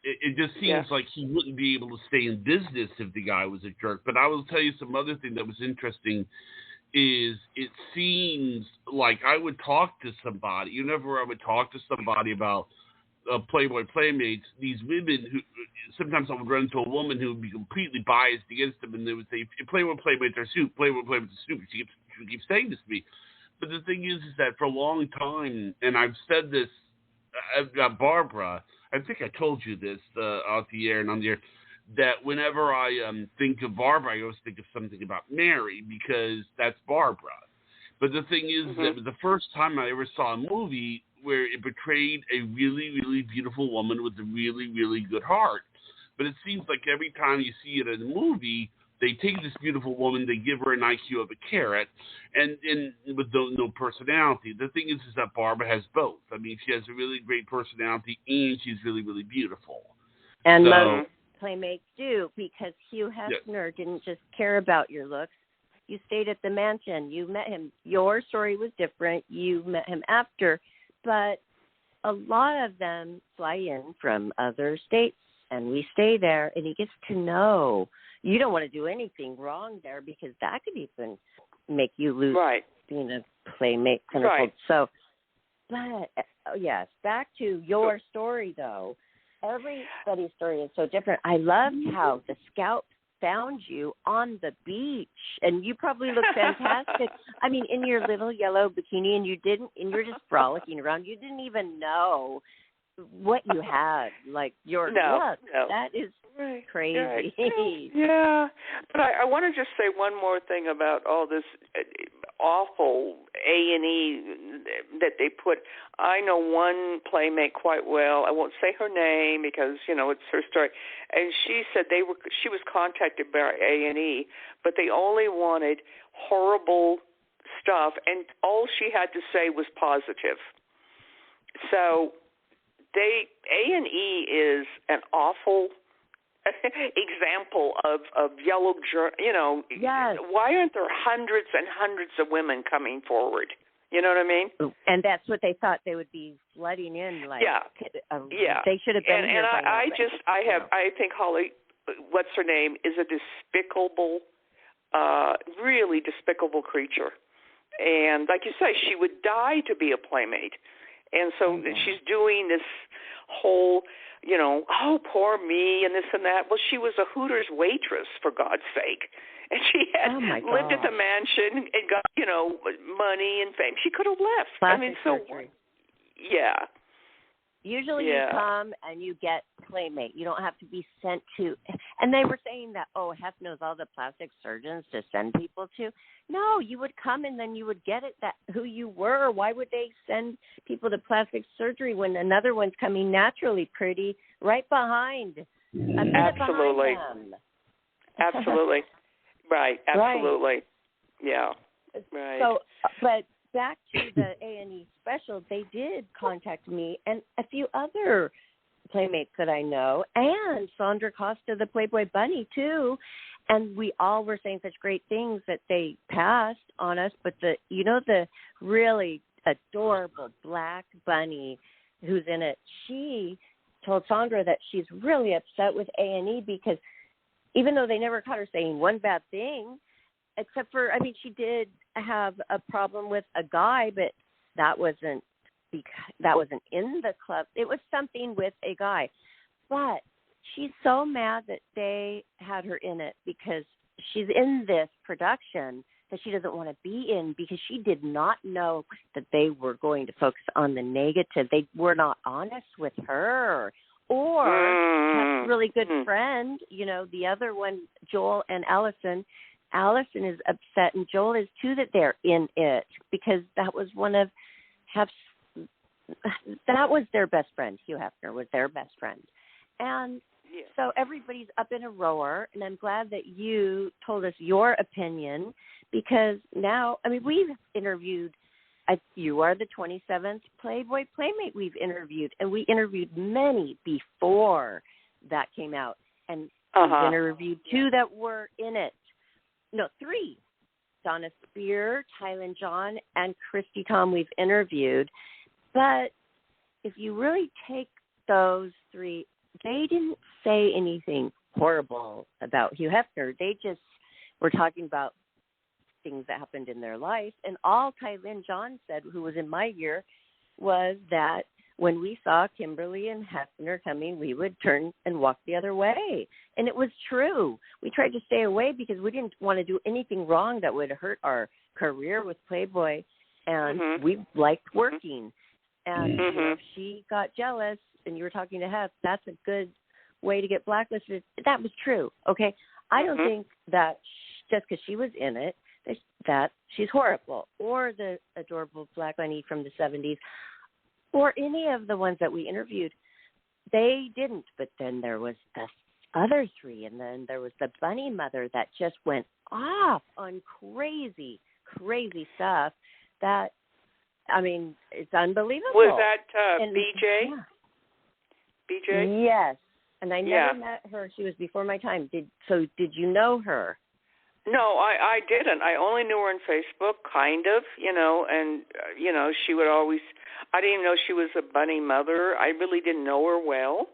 it just seems like he wouldn't be able to stay in business if the guy was a jerk. But I will tell you some other thing that was interesting is it seems like I would talk to somebody. Whenever I would talk to somebody about Playboy Playmates, these women who sometimes I would run into a woman who would be completely biased against them, and they would say, Playboy Playmates are stupid, Playboy Playmates are stupid. She keeps saying this to me. But the thing is that for a long time, and I've said this, Barbara, I think I told you this off the air and on the air, that whenever I think of Barbara, I always think of something about Mary because that's Barbara. But the thing is that it was the first time I ever saw a movie where it portrayed a really, really beautiful woman with a really, really good heart. But it seems like every time you see it in a movie, they take this beautiful woman, they give her an IQ of a carrot, and with no personality. The thing is that Barbara has both. I mean, she has a really great personality, and she's really, really beautiful. And most Playmates do, because Hugh Hefner didn't just care about your looks. You stayed at the mansion. You met him. Your story was different. You met him after. But a lot of them fly in from other states, and we stay there, and he gets to know. You don't want to do anything wrong there because that could even make you lose being a Playmate. So, but, yes, back to your story, though. Everybody's story is so different. I loved how the scout found you on the beach, and you probably look fantastic. I mean, in your little yellow bikini, and you're just frolicking around. You didn't even know what you had, like your look. That is crazy. Right. Yeah, but I want to just say one more thing about all this awful A&E that they put. I know one Playmate quite well. I won't say her name because it's her story. And she said she was contacted by A&E, but they only wanted horrible stuff, and all she had to say was positive. So A&E is an awful example of yellow, why aren't there hundreds and hundreds of women coming forward? You know what I mean? And that's what they thought they would be flooding in. They should have been here. And I think Holly, what's her name, is a despicable, really despicable creature. And like you say, she would die to be a Playmate. And so she's doing this whole, oh, poor me and this and that. Well, she was a Hooters waitress, for God's sake. And she had lived at the mansion and got, money and fame. She could have left. Plastic surgery. Yeah. Usually you come and you get Playmate. You don't have to be sent to. And they were saying that, Hef knows all the plastic surgeons to send people to. No, you would come and then you would get it who you were. Why would they send people to plastic surgery when another one's coming naturally pretty right behind? Absolutely. Absolutely. Right. Absolutely. Right. Yeah. Right. So, but back to the A&E special, they did contact me and a few other Playmates that I know, and Sandra Costa, the Playboy Bunny, too. And we all were saying such great things that they passed on us. But the really adorable black bunny who's in it, she told Sandra that she's really upset with A&E because even though they never caught her saying one bad thing, except for, she did have a problem with a guy, but that wasn't in the club. It was something with a guy. But she's so mad that they had her in it because she's in this production that she doesn't want to be in because she did not know that they were going to focus on the negative. They were not honest with her. Or Peck's really good friend, the other one, Joel and Allison. Allison is upset, and Joel is too, that they're in it because that was that was their best friend. Hugh Hefner was their best friend. And so everybody's up in a roar, and I'm glad that you told us your opinion because now, we've interviewed, you are the 27th Playboy Playmate we've interviewed, and we interviewed many before that came out, and we've interviewed 2 that were in it. No, 3. Donna Spear, Tylen John, and Christy Tom we've interviewed. But if you really take those 3, they didn't say anything horrible about Hugh Hefner. They just were talking about things that happened in their life. And all Tylen John said, who was in my year, was that when we saw Kimberly and Hefner coming, we would turn and walk the other way. And it was true. We tried to stay away because we didn't want to do anything wrong that would hurt our career with Playboy. And we liked working. And if she got jealous and you were talking to Hef, that's a good way to get blacklisted. That was true, okay? I don't think that just because she was in it, that she's horrible. Or the adorable Black Bunny from the 70s. Or any of the ones that we interviewed. They didn't. But then there was the other 3. And then there was the bunny mother that just went off on crazy, crazy stuff that, it's unbelievable. Was that BJ? Yeah. BJ? Yes. And I never met her. She was before my time. Did you know her? No, I didn't. I only knew her on Facebook, kind of, and, she would always, I didn't even know she was a bunny mother. I really didn't know her well.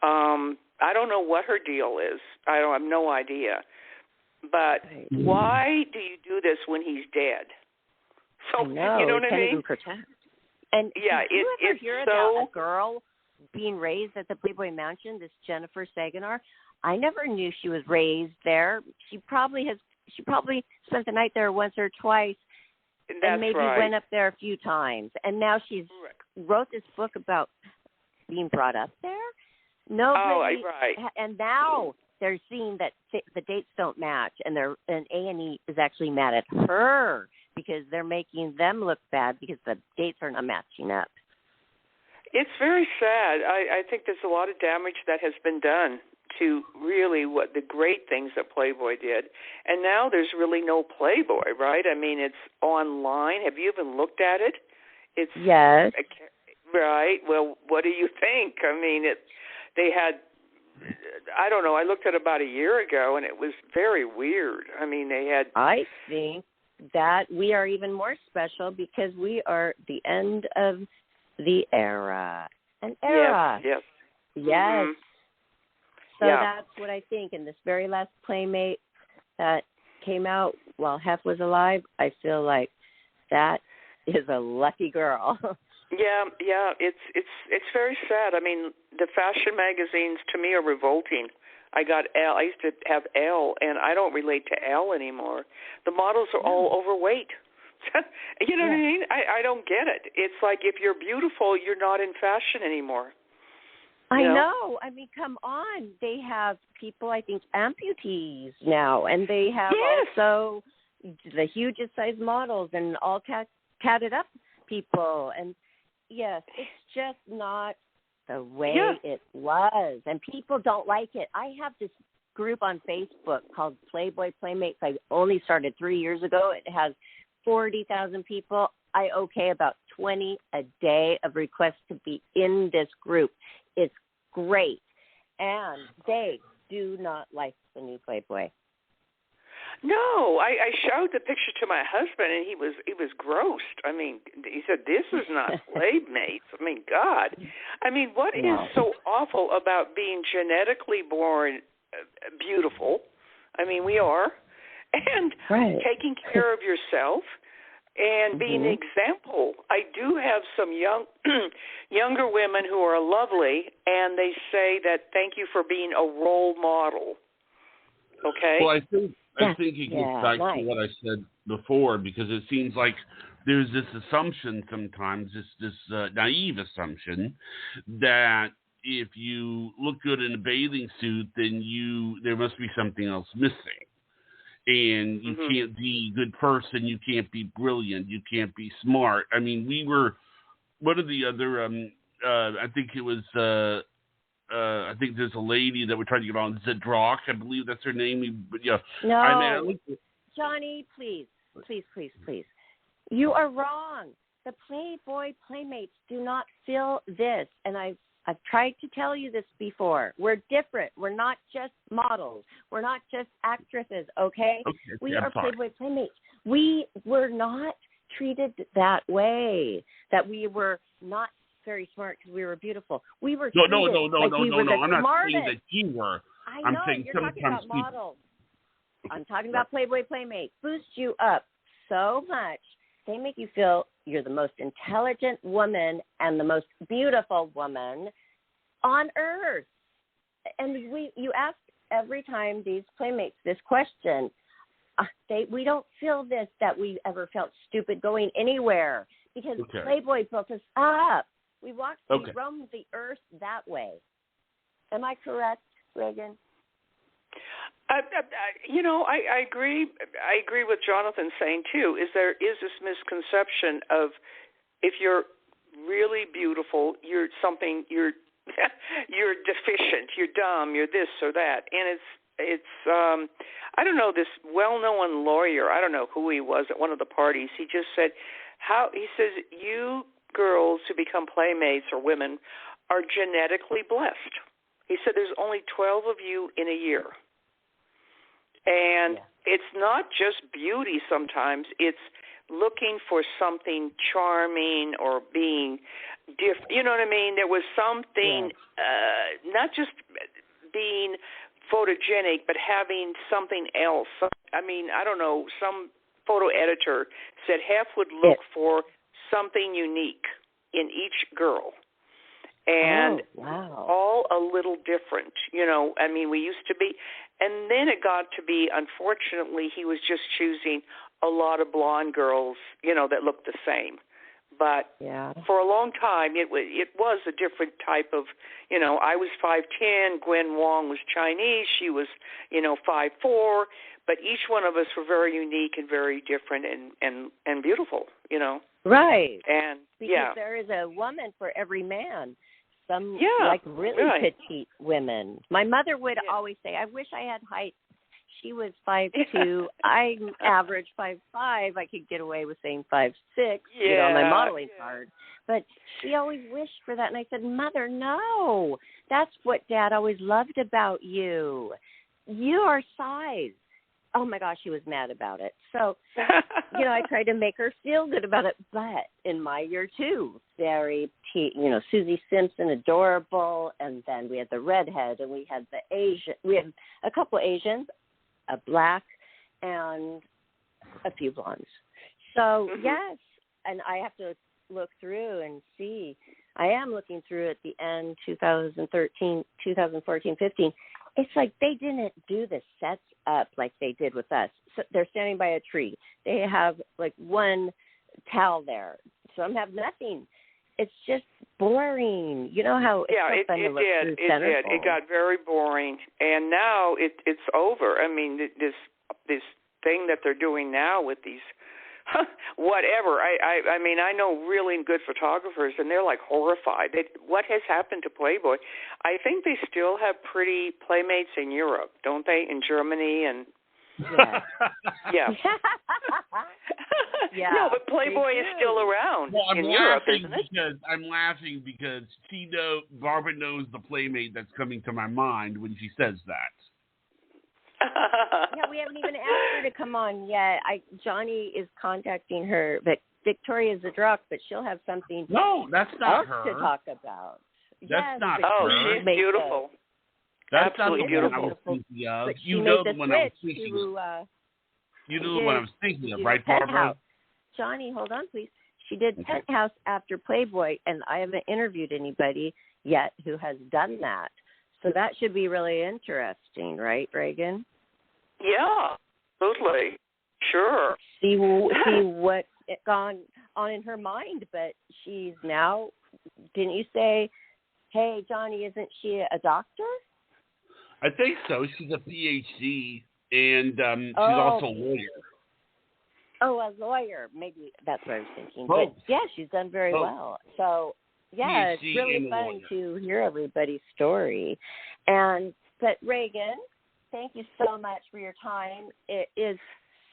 I don't know what her deal is. I have no idea. But why do you do this when he's dead? So, you know what I mean? Even protect. And did you ever hear about a girl being raised at the Playboy Mansion, this Jennifer Saganar? I never knew she was raised there. She probably spent the night there once or twice, and maybe went up there a few times. And now she's wrote this book about being brought up there. Nobody, and now they're seeing that the dates don't match, and A&E is actually mad at her because they're making them look bad because the dates are not matching up. It's very sad. I think there's a lot of damage that has been done to really what the great things that Playboy did. And now there's really no Playboy, right? It's online. Have you even looked at it? Yes. Right. Well, what do you think? They had, I don't know, I looked at it about a year ago, and it was very weird. They had... I think that we are even more special because we are the end of the era. An era. Yes. Yes. So that's what I think. In this very last Playmate that came out while Hef was alive, I feel like that is a lucky girl. Yeah. It's very sad. The fashion magazines to me are revolting. I got Elle. I used to have Elle, and I don't relate to Elle anymore. The models are all overweight. You know what I mean? I don't get it. It's like if you're beautiful, you're not in fashion anymore. I know. Come on. They have people, I think, amputees now, and they have also the hugest size models and all catted up people. And yes, it's just not the way it was, and people don't like it. I have this group on Facebook called Playboy Playmates. I only started 3 years ago. It has 40,000 people. I about 20 a day of requests to be in this group. It's great. And they do not like the new Playboy. No, I showed the picture to my husband, and he was grossed. I mean, he said, "This is not Playmates." I mean, God. I mean, what is so awful about being genetically born beautiful? I mean, we are, and taking care of yourself and being an example. I do have some younger women who are lovely, and they say that thank you for being a role model. Okay. Well, I think it gets back to what I said before, because it seems like there's this assumption sometimes, this naive assumption that if you look good in a bathing suit, then there must be something else missing. And you can't be a good person, you can't be brilliant, you can't be smart. I mean, we were one of the other, I think it was, I think there's a lady that we're trying to get on, Sid Rock, I believe that's her name. But yeah, no, Johnny, please. You are wrong. The Playboy Playmates do not feel this, and I've tried to tell you this before. We're different. We're not just models. We're not just actresses. Okay, we are Playboy Playmates. We were not treated that way. That we were not very smart because we were beautiful. We were no. I'm not saying that you were. I'm saying you're talking about models. I'm talking about Playboy Playmate. Boost you up so much. They make you feel you're the most intelligent woman and the most beautiful woman on earth. And you ask every time these Playmates this question. We don't feel this, that we ever felt stupid going anywhere, because Playboy built us up. We roamed the earth that way. Am I correct, Reagan? I agree. I agree with Jonathan saying too. There is this misconception of if you're really beautiful, you're you're deficient, you're dumb, you're this or that, and it's I don't know, this well-known lawyer. I don't know who he was at one of the parties. He just said he says you girls who become Playmates or women are genetically blessed. He said there's only 12 of you in a year. And it's not just beauty sometimes. It's looking for something charming or being different. You know what I mean? There was something, not just being photogenic, but having something else. I mean, I don't know, some photo editor said half would look for something unique in each girl. And all a little different, I mean, we used to be, and then it got to be, unfortunately, he was just choosing a lot of blonde girls, that looked the same. But for a long time, it was a different type of, I was 5'10", Gwen Wong was Chinese, she was, 5'4", but each one of us were very unique and very different and beautiful, Right. And because there is a woman for every man. Some like really petite women. My mother would always say, I wish I had height. She was 5'2". I'm average 5'5". I could get away with saying 5'6", on my modeling card. But she always wished for that. And I said, Mother, no. That's what Dad always loved about you. Your size. Oh, my gosh, she was mad about it. So, I tried to make her feel good about it. But in my year, too, very, Susie Simpson, adorable. And then we had the redhead, and we had the Asian. We had a couple Asians, a black, and a few blondes. So, yes, and I have to look through and see. I am looking through at the end, 2013, 2014, 15. It's like they didn't do the sets up like they did with us. So they're standing by a tree. They have like one towel there. Some have nothing. It's just boring. You know how it's so fun to look through Centerfold. It got very boring, and now it's over. I mean, this thing that they're doing now with these whatever. I mean, I know really good photographers, and they're like horrified. What has happened to Playboy? I think they still have pretty Playmates in Europe, don't they? In Germany and Yeah. Yeah. No, but Playboy is still around in Europe, isn't it? I'm laughing because Barbara knows the Playmate that's coming to my mind when she says that. Yeah, we haven't even asked her to come on yet. Johnny is contacting her, but Victoria's a drunk, but she'll have something that's not else her. to talk about. That's not her. She's beautiful. That's absolutely not the beautiful. one I was thinking of. But You know the one I was switch thinking to, of. You know the one I was thinking of, right, Barbara? Penthouse. Johnny, hold on, please. She did Penthouse after Playboy, and I haven't interviewed anybody yet who has done that. So that should be really interesting, right, Reagan? Yeah, absolutely. Sure. See what's gone on in her mind, but she's now, didn't you say, hey, Johnny, isn't she a doctor? I think so. She's a PhD, and she's also a lawyer. Oh, a lawyer. Maybe that's what I was thinking. Both. But, yeah, she's done very well. So, yeah, PhD it's really fun to hear everybody's story. But, Reagan, thank you so much for your time. It is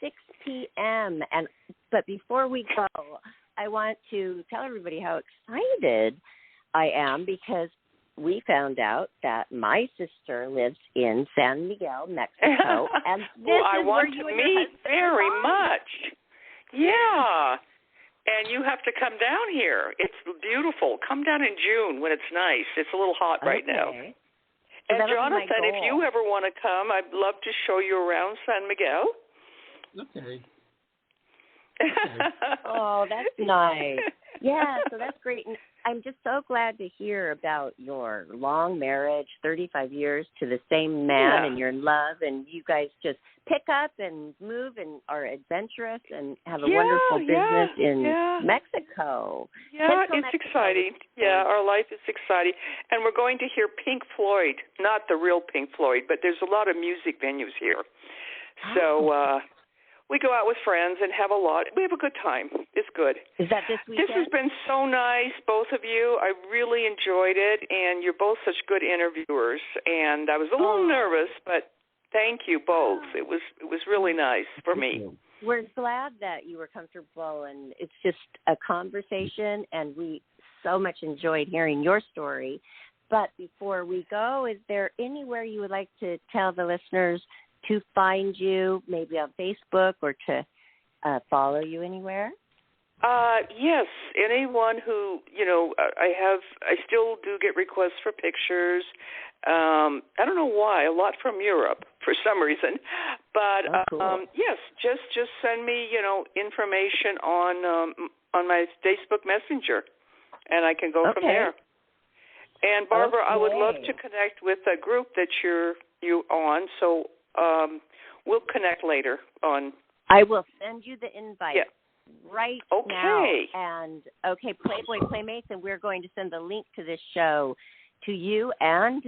6 p.m. But before we go, I want to tell everybody how excited I am because we found out that my sister lives in San Miguel, Mexico, and this I is want where you to and meet your very much. Yeah, and you have to come down here. It's beautiful. Come down in June when it's nice. It's a little hot right now. So and Jonathan, if you ever want to come, I'd love to show you around San Miguel. Okay. Oh, that's nice. Yeah, so that's great. And I'm just so glad to hear about your long marriage, 35 years to the same man, and you're in love, and you guys just pick up and move and are adventurous and have a wonderful business in Mexico. Yeah, it's exciting. Yeah, our life is exciting. And we're going to hear Pink Floyd, not the real Pink Floyd, but there's a lot of music venues here. So, we go out with friends and have we have a good time. It's good. Is that this weekend? This has been so nice, both of you. I really enjoyed it, and you're both such good interviewers. And I was a little nervous, but thank you both. It was really nice for me. We're glad that you were comfortable, and it's just a conversation, and we so much enjoyed hearing your story. But before we go, is there anywhere you would like to tell the listeners to find you, maybe on Facebook, or to follow you anywhere? Yes, anyone who, I still do get requests for pictures. I don't know why, a lot from Europe for some reason. But, cool. yes, just send me, information on my Facebook Messenger, and I can go from there. And, Barbara, I would love to connect with a group that you're on, so we'll connect later on. I will send you the invite right now. And Playboy Playmates, and we're going to send the link to this show to you and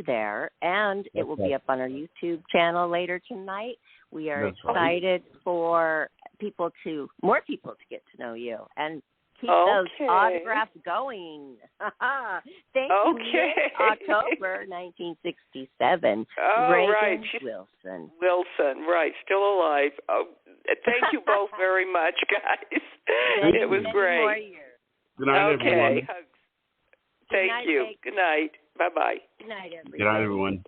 it will be up on our YouTube channel later tonight. We are excited for more people to get to know you and keep those autographs going. Thank you. October 1967. Reagan Wilson. Wilson, right. Still alive. Thank you both very much, guys. It was great. Good night, everyone. Hugs. Thank you. Good night. Bye-bye. Good night, everyone. Good night, everyone.